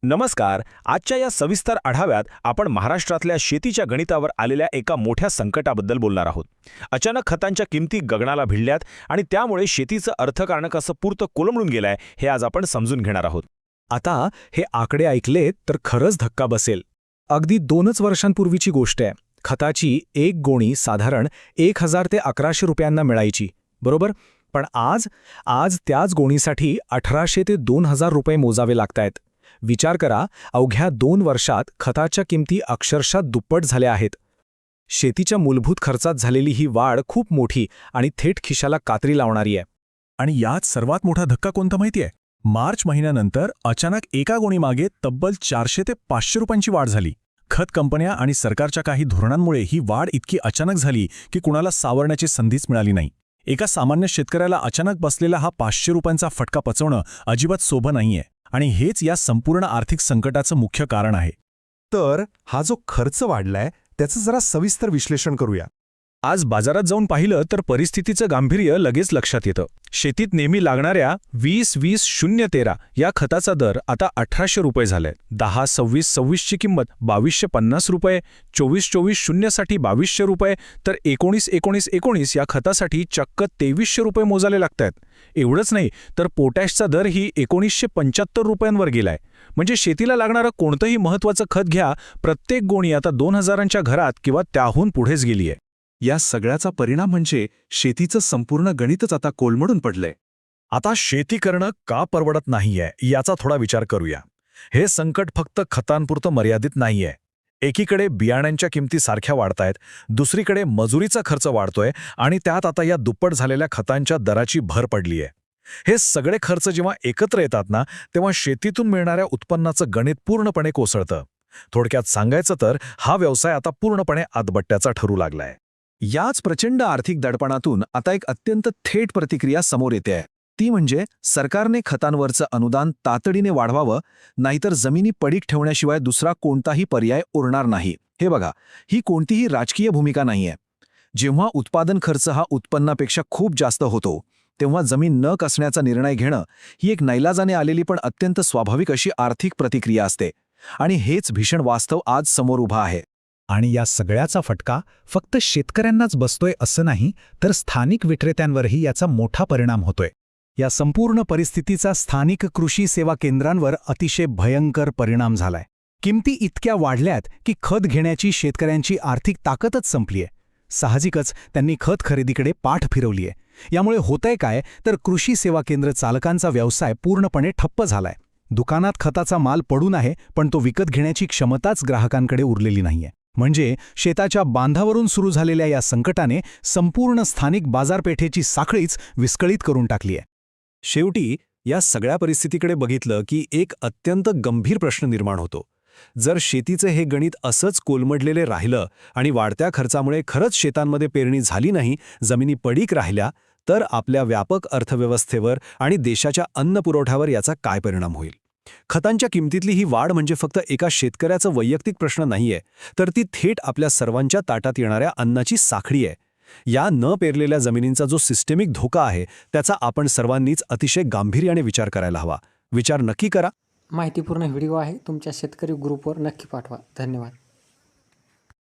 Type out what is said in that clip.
नमस्कार. आजच्या या सविस्तर आढाव्यात आपण महाराष्ट्रातल्या शेतीच्या गणितावर आलेल्या एका मोठ्या संकटाबद्दल बोलणार आहोत. अचानक खतांच्या किमती गगनाला भिडल्यात आणि त्यामुळे शेतीचं अर्थकारण कसं पुरतं कोलमडून गेलंय हे आज आपण समजून घेणार आहोत. आता हे आकडे ऐकलेत तर खरंच धक्का बसेल. अगदी 2च वर्षांपूर्वीची गोष्ट आहे. खताची एक गोणी साधारण 1000 ते 1100 रुपयांना मिळायची, बरोबर? पण आज त्याच गोणीसाठी 1800 ते 2000 रुपये मोजावे लागतायत. विचार करा, अवघ्या 2 वर्षात खताच्या किमती अक्षरशः दुप्पट झाल्या आहेत. शेतीच्या मूलभूत खर्चात झालेली ही वाढ खूप मोठी आणि थेट खिशाला कात्री लावणारी आहे. आणि यात सर्वात मोठा धक्का कोणता माहितीये? मार्च महिन्यानंतर अचानक एका गोणीमागे तब्बल 400 ते 500 रुपयांची वाढ झाली. खत कंपन्या आणि सरकारच्या काही धोरणांमुळे ही वाढ इतकी अचानक झाली की कुणाला सावरण्याची संधीच मिळाली नाही. एका सामान्य शेतकऱ्याला अचानक बसलेला हा 500 रुपयांचा फटका पचवणं अजिबात सोपं नाहीये. आणि हेच या संपूर्ण आर्थिक संकटाचं मुख्य कारण आहे. तर हा जो खर्च वाढलाय त्याचं जरा सविस्तर विश्लेषण करूया. आज बाजारात जाऊन पाहिलं तर परिस्थितीचं गांभीर्य लगेच लक्षात येतं. शेतीत नेहमी लागणाऱ्या 20-20-0-13 या खताचा दर आता 1800 रुपये झालाय. 10-26-26 ची किंमत 2250 रुपये, 24-24-0 साठी 2200 रुपये, तर 19-19-19 या खतासाठी चक्क 2300 रुपये मोजाले लागतायत. एवढंच नाही तर पोटॅशचा दरही 1975 रुपयांवर गेलाय. म्हणजे शेतीला लागणारं कोणतंही महत्त्वाचं खत घ्या, प्रत्येक गोणी आता 2000च्या घरात किंवा त्याहून पुढेच गेलीय. या सगळ्याचा परिणाम म्हणजे शेतीचं संपूर्ण गणितच आता कोलमडून पडलंय. आता शेती करणं का परवडत नाहीये याचा थोडा विचार करूया. हे संकट फक्त खतांपुरतं मर्यादित नाहीये. एकीकडे बियाण्यांच्या किमती सारख्या वाढतायत, दुसरीकडे मजुरीचा खर्च वाढतोय आणि त्यात आता या दुप्पट झालेल्या खतांच्या दराची भर पडलीय. हे सगळे खर्च जेव्हा एकत्र येतात ना, तेव्हा शेतीतून मिळणाऱ्या उत्पन्नाचं गणित पूर्णपणे कोसळतं. थोडक्यात सांगायचं तर हा व्यवसाय आता पूर्णपणे आदबट्ट्याचा ठरू लागलाय. याच प्रचंड आर्थिक दडपणातून आता एक अत्यंत थेट प्रतिक्रिया समोर येते. ती म्हणजे सरकारने खतांवरचं अनुदान तातडीने वाढवावं, नाहीतर जमिनी पडीक ठेवण्याशिवाय दुसरा कोणताही पर्याय उरणार नाही. हे बघा, ही कोणतीही राजकीय भूमिका नाहीये. जेव्हा उत्पादन खर्च हा उत्पन्नापेक्षा खूप जास्त होतो तेव्हा जमीन न कसण्याचा निर्णय घेणं ही एक नाईलाजाने आलेली पण अत्यंत स्वाभाविक अशी आर्थिक प्रतिक्रिया असते. आणि हेच भीषण वास्तव आज समोर उभं आहे. आणि या सगळ्याचा फटका फक्त शेतकऱ्यांनाच बसतोय असं नाही, तर स्थानिक विक्रेत्यांवरही याचा मोठा परिणाम होतोय. या संपूर्ण परिस्थितीचा स्थानिक कृषी सेवा केंद्रांवर अतिशय भयंकर परिणाम झालाय. किमती इतक्या वाढल्यात की खत घेण्याची शेतकऱ्यांची आर्थिक ताकदच संपलीय. साहजिकच त्यांनी खत खरेदीकडे पाठ फिरवलीय. यामुळे होतंय काय तर कृषी सेवा केंद्र चालकांचा व्यवसाय पूर्णपणे ठप्प झालाय. दुकानात खताचा माल पडून आहे, पण तो विकत घेण्याची क्षमताच ग्राहकांकडे उरलेली नाहीये. म्हणजे शेताच्या बांधावरून सुरू झालेल्या या संकटाने संपूर्ण स्थानिक बाजारपेठेची साखळीच विस्कळीत करून टाकली आहे. शेवटी या सगळ्या परिस्थितीकडे बघितलं की एक अत्यंत गंभीर प्रश्न निर्माण होतो. जर शेतीचं हे गणित असंच कोलमडलेले राहिलं आणि वाढत्या खर्चामुळे खरंच शेतांमध्ये पेरणी झाली नाही, जमिनी पडीक राहिल्या, तर आपल्या व्यापक अर्थव्यवस्थेवर आणि देशाच्या अन्न पुरवठ्यावर याचा काय परिणाम होईल? खतांच्या किमतीतली ही वाढ म्हणजे फक्त एका शेतकऱ्याचा वैयक्तिक प्रश्न नाहीये, तर ती थेट आपल्या सर्वांच्या ताटात येणाऱ्या अन्नाची साखळी आहे. या न पेरलेल्या जमिनींचा जो सिस्टेमिक धोका आहे त्याचा आपण सर्वांनीच अतिशय गांभीर्याने विचार करायला हवा. विचार नक्की करा. माहितीपूर्ण व्हिडिओ आहे, तुमच्या शेतकरी ग्रुपवर नक्की पाठवा. धन्यवाद.